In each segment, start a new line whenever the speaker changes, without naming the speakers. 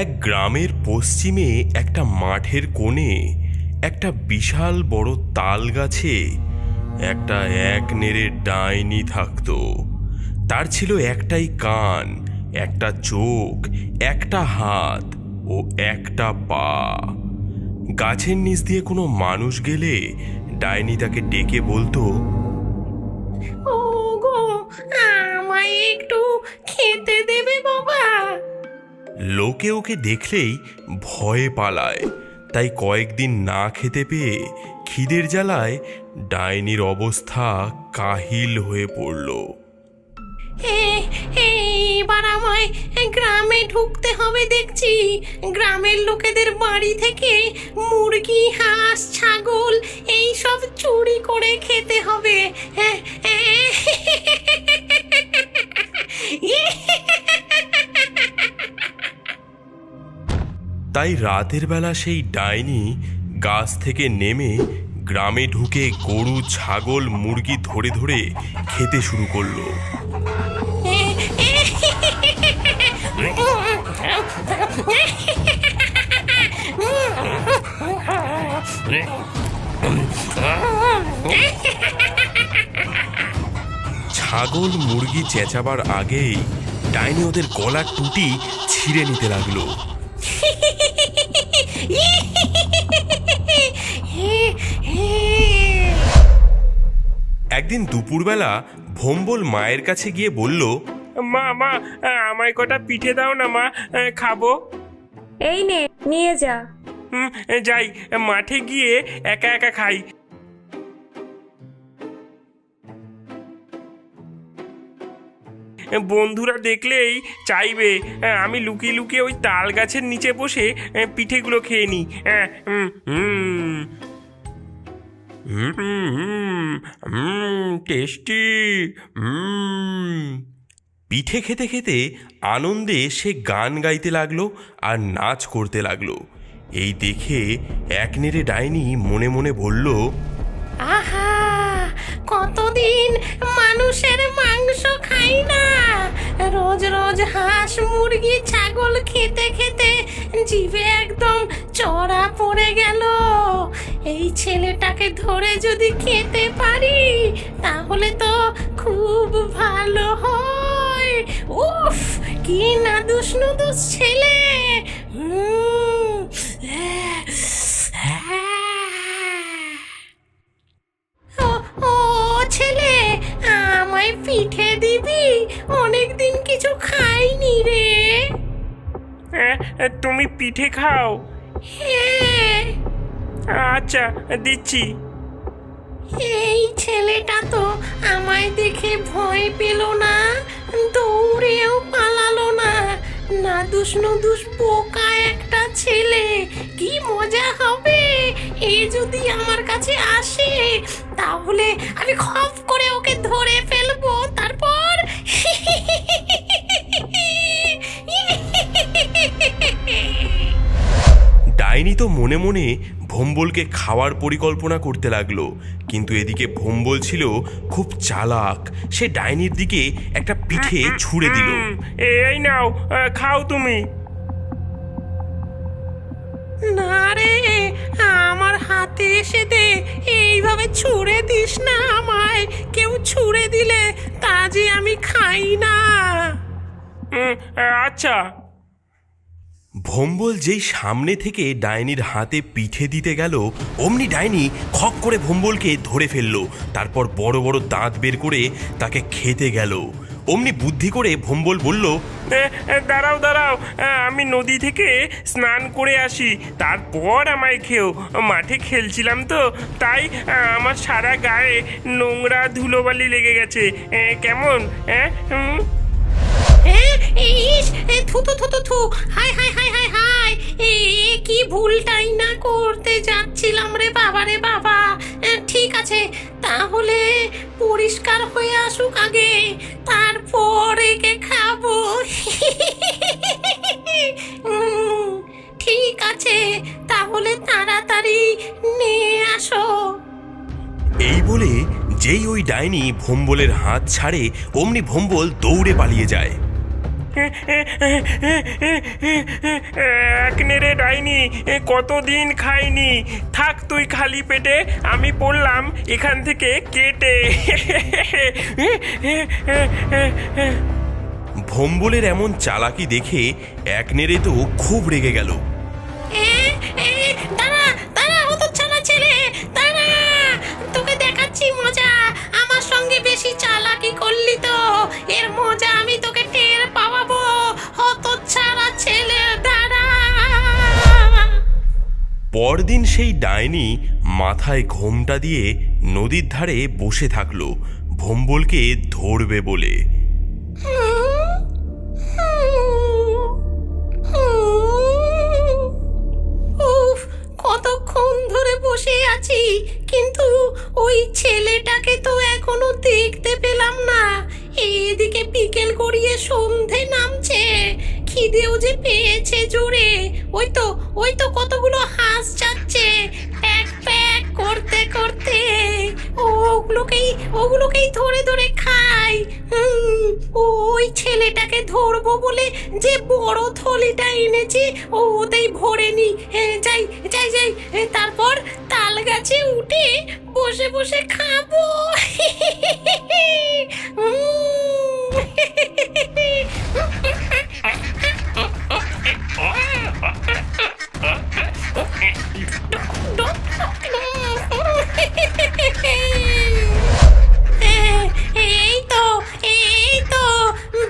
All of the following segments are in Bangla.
এক গ্রামের পশ্চিমে একটা মাঠের কোণে একটা বিশাল বড় তাল গাছে একটা এক নেড়ে ডাইনি থাকতো। তার ছিল একটাই কান, একটা চোখ, একটা হাত ও একটা পা। গাছের নিচ দিয়ে কোনো মানুষ গেলে ডাইনি তাকে ডেকে বলতো,
ও গো, আমায় একটু খেতে দেবে বাবা?
লোকে ওকে দেখলেই ভয়ে পালায়। তাই কয়েকদিন না খেতে পেয়ে খিদের জ্বালায় ডাইনির অবস্থা কাহিল হয়ে পড়ল।
এবার আমায় গ্রামে ঢুকতে হবে দেখছি। গ্রামের লোকেদের বাড়ি থেকে মুরগি, হাঁস, ছাগল এইসব চুরি করে খেতে হবে।
তাই রাতের বেলা সেই ডাইনি গাছ থেকে নেমে গ্রামে ঢুকে গরু, ছাগল, মুরগি ধরে ধরে খেতে শুরু করলো। ছাগল, মুরগি চেঁচাবার আগেই ডাইনি ওদের গলার টুটি ছিঁড়ে নিতে লাগলো। একদিন দুপুরবেলা ভোম্বল মায়ের কাছে গিয়ে বলল,
মা মা আমায় কটা পিঠে দাও না মা, খাবো।
এই নে, নিয়ে যা।
যাই, মাঠে গিয়ে একা একা খাই। বন্ধুরা দেখলেই চাইবে আমি লুকিয়ে লুকিয়ে ওই তাল গাছের নিচে বসে পিঠেগুলো খেয়ে নিই। টেস্টি।
পিঠে খেতে খেতে আনন্দে সে গান গাইতে লাগলো আর নাচ করতে লাগলো। এই দেখে এক নেড়ে ডাইনি মনে মনে বলল,
আহা, কতদিন মানুষের মাংস খাই না। রোজ রোজ হাঁস, মুরগি, ছাগল খেতে খেতে জিভে একদম চড়া পড়ে গেল। এই ছেলেটাকে ধরে যদি খেতে পারি তাহলে তো খুব ভালো হয়। উফ, কি নাদুস নুদুস ছেলে। ও ছেলে, আমায় পিঠে দিবি? অনেকদিন কিছু খাইনি রে।
তুমি পিঠে খাও?
হ্যাঁ।
আচ্ছা, দিচ্ছি।
এই ছেলেটা তো আমায় দেখে ভয় পেল না, দৌড়েও পালালো না। নাদুস নুদুস বোকা একটা ছেলে, কি মজা হবে। এ যদি আমার কাছে আসে তাহলে আমি খপ করে ওকে ধরে ফেলবো, তারপর
ডাইনি তো মনে মনে ভোম্বলকে খাওয়ার পরিকল্পনা করতে লাগলো। কিন্তু এদিকে ভোম্বল ছিল খুব চালাক। সে ডাইনির দিকে একটা পিঠে ছুঁড়ে দিল।
এই নাও, খাও তুমি।
না রে, আমার হাতে এসে দে। এইভাবে ছুঁড়ে দিস না আমায়। কেউ ছুঁড়ে দিলে তা যে আমি খাই না।
আচ্ছা।
ভোম্বল যেই সামনে থেকে ডাইনির হাতে পিঠে দিতে গেল, অমনি ডাইনি খপ করে ভোম্বলকে ধরে ফেললো। তারপর বড় বড় দাঁত বের করে তাকে খেতে গেল। অমনি বুদ্ধি করে ভোম্বল বলল,
দাঁড়াও দাঁড়াও, আমি নদী থেকে স্নান করে আসি, তারপর আমায় খেও। মাঠে খেলছিলাম তো, তাই আমার সারা গায়ে নোংরা ধুলোবালি লেগে গেছে। কেমন?
থু থু থু থু থু, high high high high high. কি ভুলটাই না করতে যাচ্ছিলাম রে বাবা, রে বাবা। ঠিক আছে, তাহলে পরিষ্কার হয়ে আসুক আগে, তারপর একে খাবো। ঠিক আছে, তাহলে তাড়াতাড়ি নিয়ে আসো।
এই বলে যেই ওই ডাইনি ভোম্বলের হাত ছাড়ে, অমনি ভোম্বল দৌড়ে পালিয়ে যায়।
এক নেড়ে ডাইনি, কতদিন খাইনি, থাক তুই খালি পেটে, আমি পড়লাম এখান থেকে কেটে।
ভম্বলের এমন চালাকি দেখে এক নেড়ে তো খুব রেগে গেল।
দাঁড়া দাঁড়া, হতচ্ছাড়া ছেলে, দাঁড়া, তোকে দেখাচ্ছি মজা। আমার সঙ্গে বেশি চালাকি করলি তো, এর মজা আমি তোকে টের পাওয়াবো। হতচ্ছাড়া ছেলে, দাঁড়া।
পরদিন সেই ডাইনি মাথায় ঘোমটা দিয়ে নদীর ধারে বসে থাকলো ভম্বলকে ধরবে বলে।
উফ, কতক্ষণ ধরে বসে আছি, কিন্তু ওই ছেলেটাকে তো এখনো দেখতে পেলাম না। এদিকে বিকেল গড়িয়ে সন্ধে নামছে, খিদেও যে পেয়েছে জোরে। ওই তো কতগুলো হাঁস যাচ্ছে প্যাক প্যাক করতে করতে। ওগুলোকেই ধরে ধরে খাই। ওই ছেলেটাকে ধরবো বলে যে বড় থলিটা এনেছি ওতেই ভরে নি। যাই যাই যাই, তারপর তাল গাছে উঠে বসে বসে খাবো। এই তো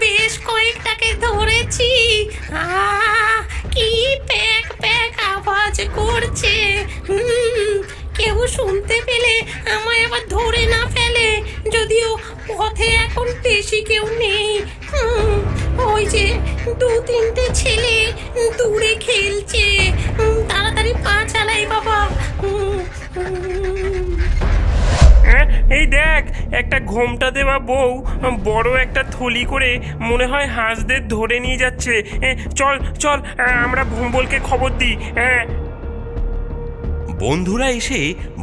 বেশ কয়েকটাকে ধরেছি। কি প্যাক প্যাক আওয়াজ করছে। কেউ শুনতে পেলে আমায় আবার ধরে না ফেলে, যদিও পথে এখন বেশি কেউ নেই। ওই যে 2-3টে ছেলে দূরে খেলছে। তাড়াতাড়ি পা চালাই বাবা।
এই দেখ, একটা ঘোমটা দেওয়া বউ বড় একটা থলি করে মনে হয় হাঁসদের ধরে নিয়ে যাচ্ছে। চল চল, আমরা ভম্বলকে খবর দিই।
বন্ধুরা এসে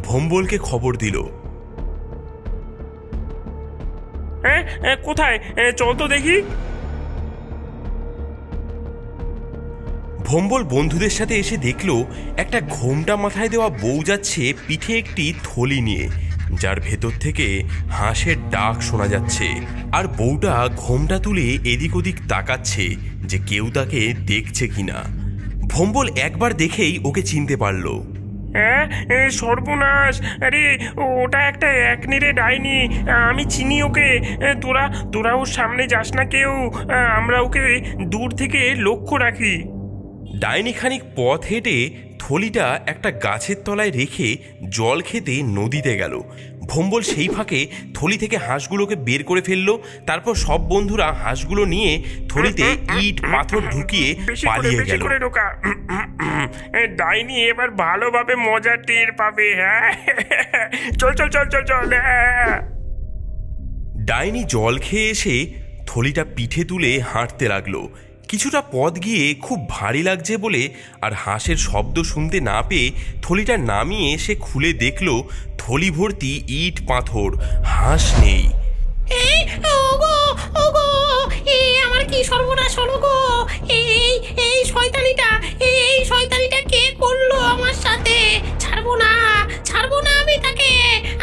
ভম্বলকে খবর দিল।
কোথায়? চল তো দেখি।
ভম্বল বন্ধুদের সাথে এসে দেখলো একটা ঘোমটা মাথায় দেওয়া বউ যাচ্ছে পিঠে একটি থলি নিয়ে, যার ভেতর থেকে হাঁসের ডাক শোনা যাচ্ছে। আর বউটা ঘোমটা তুলে এদিক ওদিক তাকাচ্ছে যে কেউ তাকে দেখছে কিনা। ভম্বল একবার দেখেই ওকে চিনতে পারলো।
সর্বনাশ! আরে ওটা একটা এক নেড়ে ডাইনি, আমি চিনি ওকে। তোরা ওর সামনে যাস না কেউ, আমরা ওকে দূর থেকে লক্ষ্য রাখি।
ডাইনি খানিক পথ হেঁটে থলিটা একটা গাছের তলায় রেখে জল খেতে নদীতে গেল। ভম্বল সেই ফাঁকে থলি থেকে হাঁসগুলোকে বের করে ফেললো। তারপর সব বন্ধুরা হাঁসগুলো নিয়ে থলিতে ইট পাথর ঢুকিয়ে পালিয়ে গেল।
ডাইনি এবার ভালোভাবে মজা টের পাবে। হ্যাঁ, চল চল চল চল চল।
ডাইনি জল খেয়ে এসে থলিটা পিঠে তুলে হাঁটতে লাগলো। কিছুটা পথ গিয়ে খুব ভারী লাগছে বলে আর হাঁসের শব্দ শুনতে না পেয়ে থলিটা নামিয়ে সে খুলে দেখলো থলি ভর্তি ইট পাথর, হাঁস নেই।
আমার কি সর্বনাশ হলো গো! এই শয়তানিটা কে করলো আমার সাথে? ছাড়বো না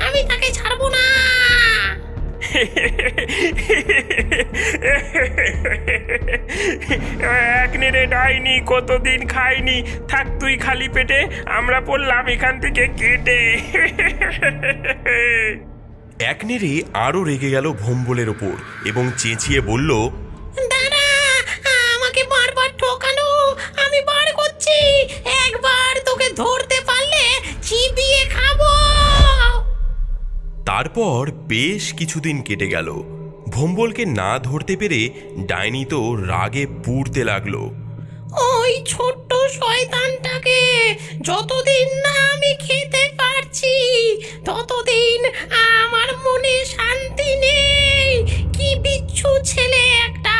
আমি তাকে ছাড়বো না।
এক নেড়ে ডাইনি, কতদিন খাইনি, থাক তুই খালি পেটে, আমরা পড়লাম এখান থেকে কেটে।
এক নেড়ে আরও রেগে গেল ভম্বলের ওপর এবং চেঁচিয়ে বলল,
দাঁড়া, আমাকে বারবার ঠকানো আমি বার করছি। একবার তোকে ধরতে পারলে চিবিয়ে খাবো।
তারপর বেশ কিছুদিন কেটে গেল। ভম্বলকে না ধরতে পেরে ডাইনি তো রাগে পুড়তে লাগলো।
ওই ছোট্ট শয়তানটাকে যতদিন না আমি খেতে পারছি ততদিন আমার মনে শান্তি নেই। কি বিচ্ছু ছেলে একটা!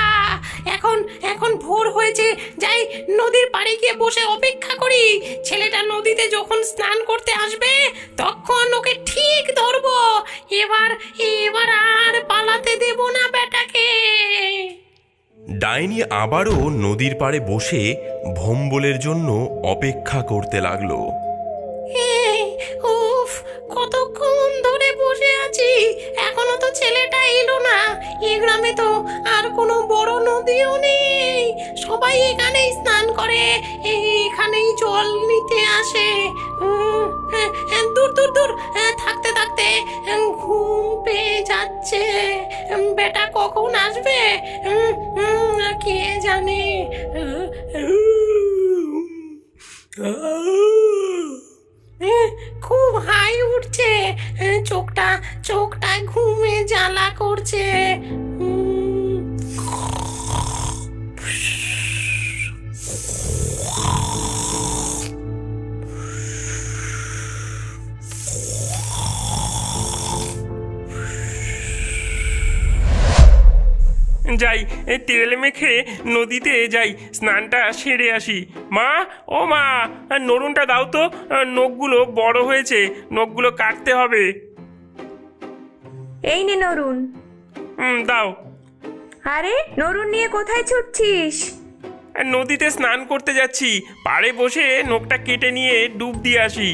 এখন ভোর হয়েছে, যাই নদীর পাড়ে গিয়ে বসে অপেক্ষা করি। ছেলেটা নদীতে যখন স্নান করতে আসবে তখন ওকে ঠিক ধরবো। এবার আর পালাতে দেব না বেটাকে।
ডাইনি আবারও নদীর পাড়ে বসে ভোম্বলের জন্য অপেক্ষা করতে লাগলো।
উফ, কতক্ষণ ধরে বসে আছি, এখনো তো ছেলেটা এলো না। এ গ্রামে তো আর কোনো বড় নদীও নেই, সবাই এখানেই স্নান করে, এখানেই জল নিতে আসে। দূর দূর দূর, থাকতে থাকতে ঘুম পেয়ে যাচ্ছে। বেটা কখন আসবে কে জানে। খুব হাই উঠছে, চোখটা ঘুমে জ্বালা করছে।
যাই, তেল মেখে নদীতে যাই, স্নানটা সেরে আসি। মা, ও মা, নরুনটা দাও তো, নখগুলো বড় হয়েছে, নখগুলো কাটতে হবে।
এই নে নরুন।
দাও।
আরে নরুন নিয়ে কোথায় ছুটছিস?
নদীতে স্নান করতে যাচ্ছি, পাড়ে বসে নখটা কেটে নিয়ে ডুব দিয়ে আসি।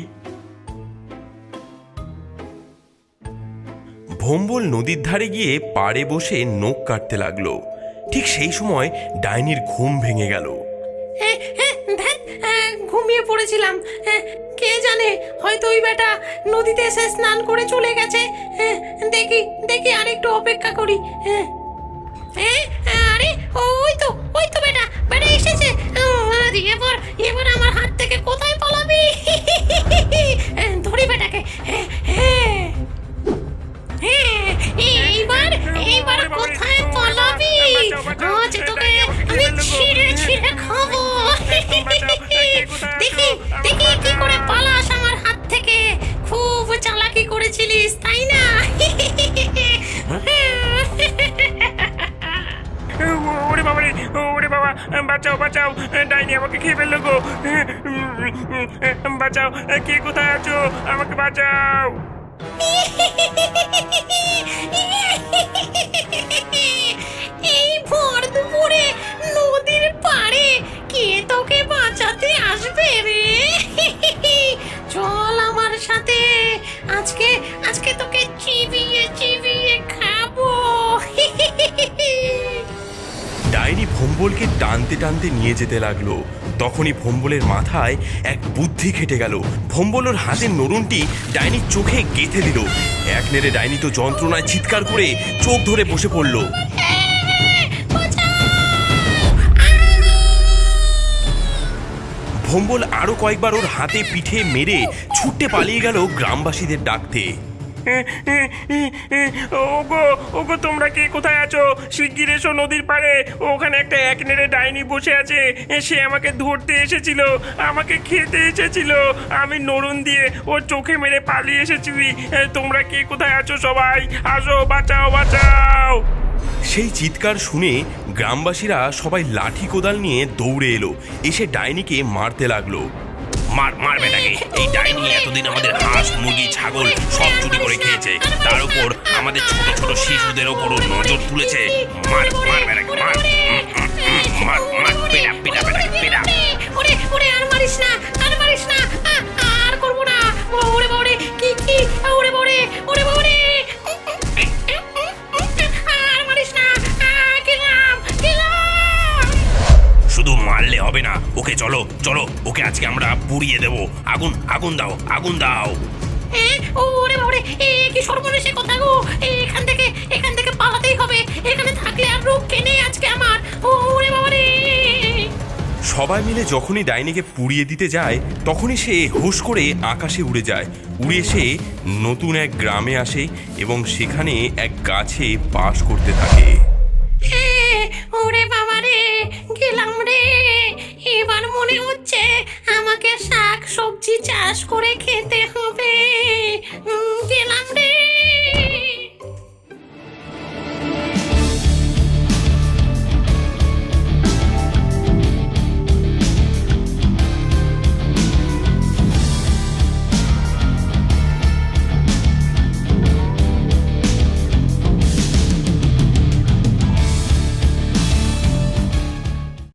ভোম্বল নদীর ধারে গিয়ে পাড়ে বসে নখ কাটতে লাগলো। ঠিক সেই সময় ডাইনির ঘুম ভেঙে গেল।
ঘুমিয়ে পড়েছিলাম, কে জানে হয়তো ওই বেটা নদীতে এসে স্নান করে চলে গেছে। দেখি দেখি আরেকটু অপেক্ষা করি। আরে ওই তো বেটা এসেছে। এবার আমার হাত থেকে কোথায় পালাবি? ধরি বেটাকে। এইবার কোথায় পালাবি? আজ তোকে আমি ছিঁড়ে খাবো। দেখি কি করে পালাস আমার হাত থেকে। খুব চালাকি করেছিলিস, তাই না?
ওরে বাবা রে, ওরে বাবা, বাঁচাও, ডাইনি আমাকে খেয়ে ফেললো গো। বাঁচাও, কে কোথায় আছো? আমাকে বাঁচাও।
এই ভর দুপুরে নদীর পাড়ে কে তোকে বাঁচাতে আসবে রে? চল আমার সাথে, আজকে তোকে চিবিয়ে খাবো।
ডাইনি ভোম্বলকে টানতে টানতে নিয়ে যেতে লাগলো। তখনই ভোম্বলের মাথায় এক বুদ্ধি খেটে গেল। ভোম্বল ওর হাতের নরুনটি ডাইনির চোখে গেঁথে দিল। এক নেড়ে ডাইনি তো যন্ত্রণায় চিৎকার করে চোখ ধরে বসে পড়ল। ভোম্বল আরো কয়েকবার ওর হাতে পিঠে মেরে ছুটে পালিয়ে গেল গ্রামবাসীদের ডাকতে।
ওগো তোমরা কে কোথায় আছো? শিগগির এসো নদীর পাড়ে, ওখানে একটা এক নেড়ে ডাইনি বসে আছে। সে আমাকে ধরতে এসেছিল, আমাকে খেতে এসেছিল। আমি নরুন দিয়ে ওর চোখে মেরে পালিয়ে এসেছি। তোমরা কে কোথায় আছো? সবাই আসো, বাঁচাও।
সেই চিৎকার শুনে গ্রামবাসীরা সবাই লাঠি কোদাল নিয়ে দৌড়ে এলো, এসে ডাইনিকে মারতে লাগলো। মার বেটাকে, এই ডাইনি এতদিন আমাদের হাঁস, মুরগি, ছাগল সব চুরি করে খেয়েছে, তার উপর আমাদের ছোট ছোট শিশুদের ওপরও নজর তুলেছে। মার বেটাকে, মার পেটা।
ওরে আর মারিস না, আর করবো না। ওরে বাবারে, কি ওরে বাবারে, আর মারিস না। গেলাম।
শুধু মারলে হবে না, ওকে চলো, ওকে আজকে আমরা পুড়িয়ে দেবো। আগুন দাও।
ওরে বাবারে, কি সর্বনেশে কথা গো। এখান থেকে পালাতেই হবে, এখানে থাকলে আর রক্ষে নেই আজকে আমার। ওরে বাবারে।
সবাই মিলে যখনই ডাইনিকে পুড়িয়ে দিতে যায়, তখনই সে হুশ করে আকাশে উড়ে যায়। উড়ে এসে নতুন এক গ্রামে আসে এবং সেখানে এক গাছে বাস করতে থাকে।
ওরে বাবারে, গেলাম রে। এবার মনে হচ্ছে আমাকে শাক সবজি চাষ করে খেতে